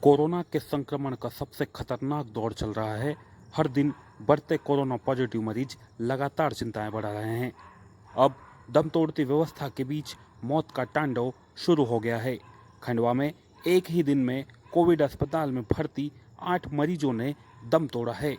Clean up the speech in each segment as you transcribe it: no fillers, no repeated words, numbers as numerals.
Corona के संक्रमण का सबसे खतरनाक दौर चल रहा है। हर दिन बढ़ते कोरोना पॉजिटिव मरीज लगातार चिंताएं बढ़ा रहे हैं। अब दम तोड़ती व्यवस्था के बीच मौत का तांडव शुरू हो गया है। खंडवा में एक ही दिन में कोविड अस्पताल में भर्ती 8 मरीजों ने दम तोड़ा है।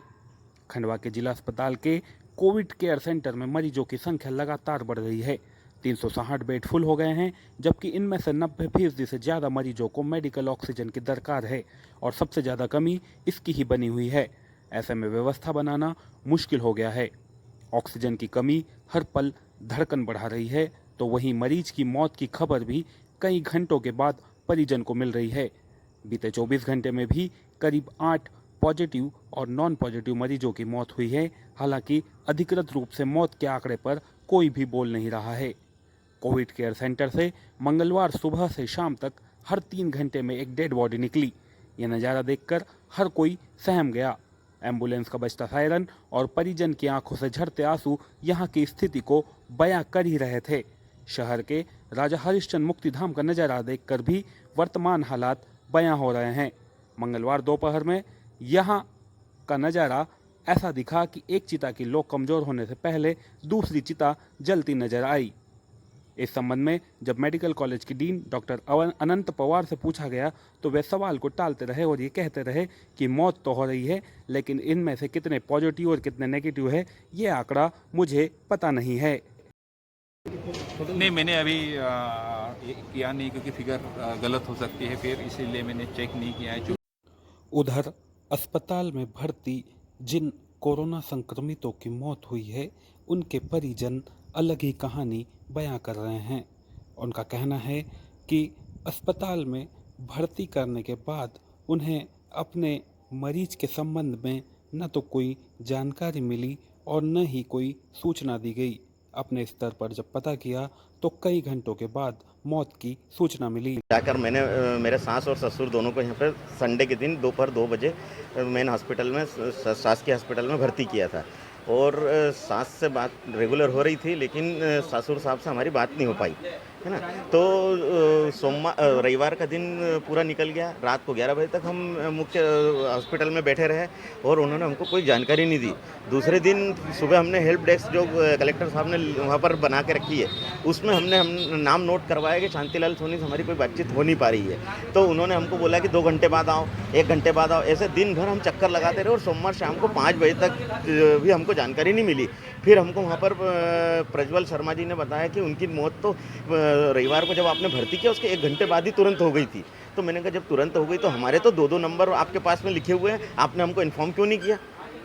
खंडवा के जिला अस्पताल के कोविड केयर सेंटर में मरीजों की संख्या लगातार बढ़ रही है। 360 बेड फुल हो गए हैं, जबकि इनमें से 90% से ज़्यादा मरीजों को मेडिकल ऑक्सीजन की दरकार है और सबसे ज़्यादा कमी इसकी ही बनी हुई है। ऐसे में व्यवस्था बनाना मुश्किल हो गया है। ऑक्सीजन की कमी हर पल धड़कन बढ़ा रही है, तो वहीं मरीज की मौत की खबर भी कई घंटों के बाद परिजन को मिल रही है। बीते 24 घंटे में भी करीब 8 पॉजिटिव और नॉन पॉजिटिव मरीजों की मौत हुई है। हालांकि अधिकृत रूप से मौत के आंकड़े पर कोई भी बोल नहीं रहा है। कोविड केयर सेंटर से मंगलवार सुबह से शाम तक हर 3 घंटे में एक डेड बॉडी निकली। यह नज़ारा देखकर हर कोई सहम गया। एम्बुलेंस का बजता सायरन और परिजन की आंखों से झरते आंसू यहाँ की स्थिति को बयां कर ही रहे थे। शहर के राजा हरिश्चंद्र मुक्तिधाम का नज़ारा देखकर भी वर्तमान हालात बयां हो रहे हैं। मंगलवार दोपहर में यहाँ का नज़ारा ऐसा दिखा कि एक चिता की लौ कमज़ोर होने से पहले दूसरी चिता जलती नजर आई। इस संबंध में जब मेडिकल कॉलेज की डीन डॉक्टर अनंत पवार से पूछा गया तो वे सवाल को टालते रहे और ये कहते रहे कि मौत तो हो रही है, लेकिन इनमें से कितने पॉजिटिव और कितने नेगेटिव है ये आंकड़ा मुझे पता नहीं है। नहीं, मैंने अभी किया नहीं, क्योंकि फिगर गलत हो सकती है, फिर इसीलिए मैंने चेक नहीं किया है। उधर अस्पताल में भर्ती जिन कोरोना संक्रमितों की मौत हुई है, उनके परिजन अलग ही कहानी बयां कर रहे हैं। उनका कहना है कि अस्पताल में भर्ती करने के बाद उन्हें अपने मरीज के संबंध में न तो कोई जानकारी मिली और न ही कोई सूचना दी गई। अपने स्तर पर जब पता किया तो कई घंटों के बाद मौत की सूचना मिली। जाकर मैंने मेरे सास और ससुर दोनों को यहाँ पर संडे के दिन दोपहर 2 बजे मेन हॉस्पिटल में, शासकीय हॉस्पिटल में भर्ती किया था। और सास से बात रेगुलर हो रही थी, लेकिन ससुर साहब से हमारी बात नहीं हो पाई, है ना। तो रविवार का दिन पूरा निकल गया। रात को 11 बजे तक हम मुख्य हॉस्पिटल में बैठे रहे और उन्होंने हमको कोई जानकारी नहीं दी। दूसरे दिन सुबह हमने हेल्प डेस्क जो कलेक्टर साहब ने वहाँ पर बना के रखी है, उसमें हम नाम नोट करवाया कि शांतिलाल सोनी से हमारी कोई बातचीत हो नहीं पा रही है। तो उन्होंने हमको बोला कि 2 घंटे बाद आओ, 1 घंटे बाद आओ। ऐसे दिन भर हम चक्कर लगाते रहे और सोमवार शाम को 5 बजे तक भी हमको जानकारी नहीं मिली। फिर हमको वहाँ पर प्रज्वल शर्मा जी ने बताया कि उनकी मौत तो रविवार को जब आपने भर्ती किया उसके 1 घंटे बाद ही तुरंत हो गई थी। तो मैंने कहा जब तुरंत हो गई तो हमारे तो 2-2 नंबर आपके पास में लिखे हुए हैं, आपने हमको इन्फॉर्म क्यों नहीं किया?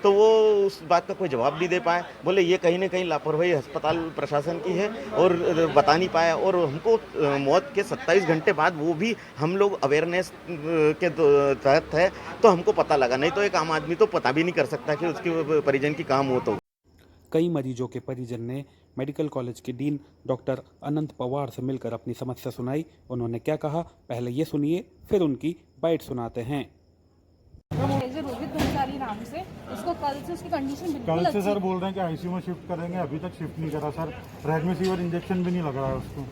तो वो उस बात का कोई जवाब नहीं दे पाए। बोले ये कहीं ना कहीं लापरवाही अस्पताल प्रशासन की है और बता नहीं पाया। और हमको मौत के 27 घंटे बाद, वो भी हम लोग अवेयरनेस के तहत है, तो हमको पता लगा। नहीं तो एक आम आदमी तो पता भी नहीं कर सकता कि उसकी परिजन की काम हो। तो कई मरीजों के परिजन ने मेडिकल कॉलेज के डीन डॉक्टर अनंत पवार से मिलकर अपनी समस्या सुनाई। उन्होंने क्या कहा, पहले ये सुनिए, फिर उनकी बाइट सुनाते हैं। रोहित भंसाली नाम से, उसको कल से उसकी कंडीशन बिल्कुल कल से सर बोल रहे हैं कि आईसीयू में शिफ्ट करेंगे, अभी तक शिफ्ट नहीं करा सर। रेमडेसिविर इंजेक्शन भी नहीं लग रहा है उसको।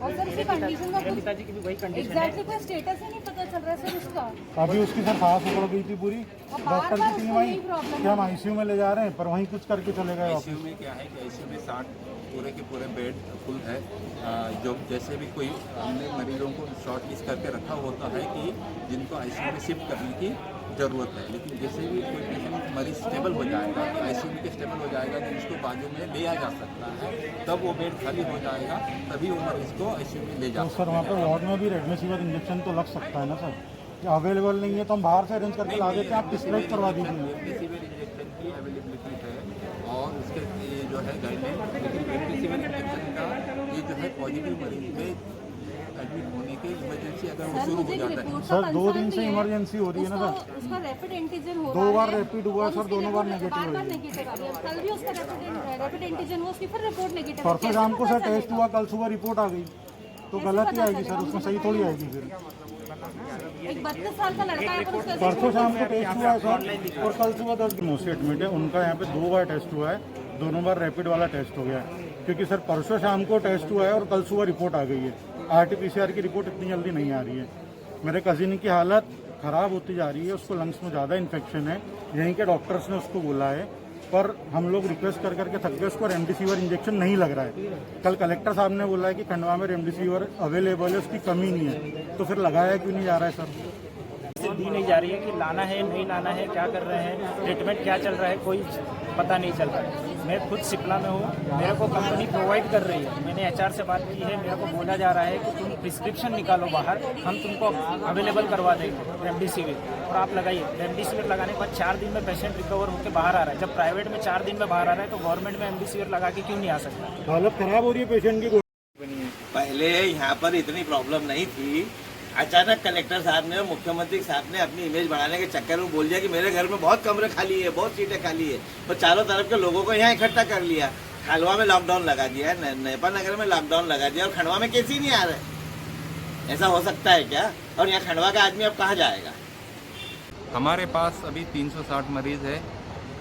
और सर उसकी कंडीशन का पिताजी की भी वही कंडीशन है। एग्जैक्टली कोई स्टेटस ही नहीं पता चल रहा है सर उसका। अभी उसकी सर सांस उखड़ गई थी पूरी। डॉक्टर की टीम आई कि हम आईसीयू में ले जा रहे हैं, पर वहीं कुछ करके चले गए। आईसीयू में क्या है कि आईसीयू में 60 पूरे के पूरे बेड फुल है। जो जैसे भी कोई हमने मरीजों को शॉर्ट लिस्ट करके रखा होता है कि जिनको आईसीयू में शिफ्ट करने की ज़रूरत है, लेकिन जैसे भी कोई पेशेंट मरीज स्टेबल हो जाएगा, आईसीयू में स्टेबल हो जाएगा तो उसको बाजू में ले आ जा सकता है, तब वो बेड खाली हो जाएगा, तभी वो मरीज को आईसीयू में ले जा सकता है। तो सर वहाँ पर वार्ड में भी रेमडेसिविर इंजेक्शन तो लग सकता है ना सर? अवेलेबल नहीं है तो हम बाहर से अरेंज करके ला देते हैं, आप प्रिस्क्राइब करवा दीजिए। रेमडेसिविर इंजेक्शन की अवेलेबिलिटी है और उसके ये जो है गाइडलाइन, लेकिन रेमडेसिविर इंजेक्शन का ये जो है पॉजिटिव मरीज में एडमिट होने के इमरजेंसी अगर वो शुरू हो जाता है। सर 2 दिन से इमरजेंसी हो रही है ना सर। उसका रैपिड एंटीजन हो रहा है। 2 बार रैपिड हुआ सर, दोनों बार नेगेटिव बार हुआ। नेगेटिव आ रही है। कल भी उसका रैपिड एंटीजन हुआ, उसकी फिर रिपोर्ट नेगेटिव। परसों शाम को सर टेस्ट हुआ, कल सुबह रिपोर्ट आ गई, तो गलत ही आएगी सर, उसमें सही थोड़ी आएगी फिर। एक 32 साल का लड़का है, पर उसका परसों शाम को टेस्ट हुआ है सर, और कल सुबह 10 दिन से एडमिट है। उनका यहाँ पे 2 बार टेस्ट हुआ है, दोनों बार रैपिड वाला टेस्ट हो गया है, क्योंकि सर परसों शाम को टेस्ट हुआ है और कल सुबह रिपोर्ट आ गई है। RT-PCR की रिपोर्ट इतनी जल्दी नहीं आ रही है। मेरे कजिन की हालत ख़राब होती जा रही है, उसको लंग्स में ज़्यादा इन्फेक्शन है, यहीं के डॉक्टर्स ने उसको बोला है, पर हम लोग रिक्वेस्ट कर करके थक गए, उसको रेमडेसिविर इंजेक्शन नहीं लग रहा है। कल कलेक्टर साहब ने बोला है कि खंडवा में रेमडेसिविर अवेलेबल है, उसकी कमी नहीं है, तो फिर लगाया क्यों नहीं जा रहा है सर? दी नहीं जा रही है कि लाना है नहीं लाना है, क्या कर रहे हैं, ट्रीटमेंट क्या चल रहा है, कोई पता नहीं चल रहा है। मैं खुद सिप्ला में हूँ, मेरे को कंपनी प्रोवाइड कर रही है, मैंने एचआर से बात की है, मेरे को बोला जा रहा है कि तुम प्रिस्क्रिप्शन निकालो बाहर, हम तुमको अवेलेबल करवा देंगे रेमडेसिविर, और आप लगाइए। रेमडेसिविर लगाने के बाद 4 दिन में पेशेंट रिकवर होकर बाहर आ रहा है। जब प्राइवेट में 4 दिन में बाहर आ रहा है तो गवर्नमेंट में रेमडेसिविर लगा के क्यों नहीं आ सकता? हालत ख़राब हो रही है पेशेंट की। पहले यहाँ पर इतनी प्रॉब्लम नहीं थी, अचानक कलेक्टर साहब ने, मुख्यमंत्री साहब ने अपनी इमेज बढ़ाने के चक्कर में बोल दिया कि मेरे घर में बहुत कमरे खाली है, बहुत सीटें खाली है, और चारों तरफ के लोगों को यहाँ इकट्ठा कर लिया। खंडवा में लॉकडाउन लगा दिया है, नेपाल नगर में लॉकडाउन लगा दिया, और खंडवा में केस ही नहीं आ रहे। ऐसा हो सकता है क्या? और यहाँ खंडवा का आदमी अब कहाँ जाएगा? हमारे पास अभी 360 मरीज है,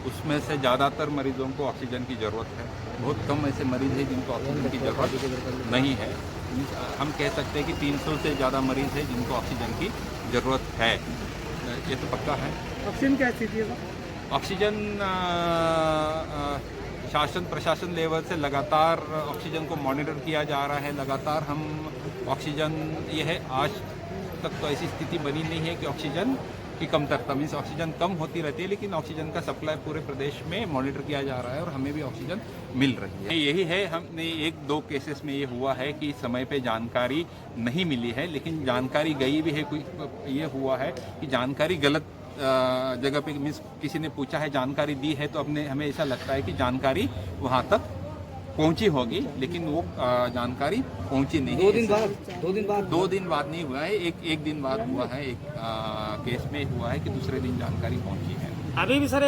उसमें से ज़्यादातर मरीजों को ऑक्सीजन की ज़रूरत है। बहुत कम ऐसे मरीज हैं जिनको ऑक्सीजन की ज़रूरत नहीं है। हम कह सकते हैं कि 300 से ज़्यादा मरीज हैं जिनको ऑक्सीजन की ज़रूरत है, ये तो पक्का है। ऑक्सीजन क्या स्थिति है? ऑक्सीजन शासन प्रशासन लेवल से लगातार ऑक्सीजन को मॉनिटर किया जा रहा है। लगातार हम ऑक्सीजन, ये है, आज तक तो ऐसी स्थिति बनी नहीं है कि ऑक्सीजन की कमतरता, मीन्स ऑक्सीजन कम होती रहती है, लेकिन ऑक्सीजन का सप्लाई पूरे प्रदेश में मॉनिटर किया जा रहा है और हमें भी ऑक्सीजन मिल रही है। यही है, हमने 1-2 केसेस में ये हुआ है कि समय पे जानकारी नहीं मिली है, लेकिन जानकारी गई भी है। कोई ये हुआ है कि जानकारी गलत जगह पे, मीन्स किसी ने पूछा है, जानकारी दी है, तो हमें ऐसा लगता है कि जानकारी वहाँ तक पहुंची होगी, लेकिन वो जानकारी पहुंची नहीं है। 2 दिन बाद नहीं हुआ है, एक दिन बाद हुआ है। एक केस में हुआ है कि दूसरे दिन जानकारी पहुंची है। अभी भी सर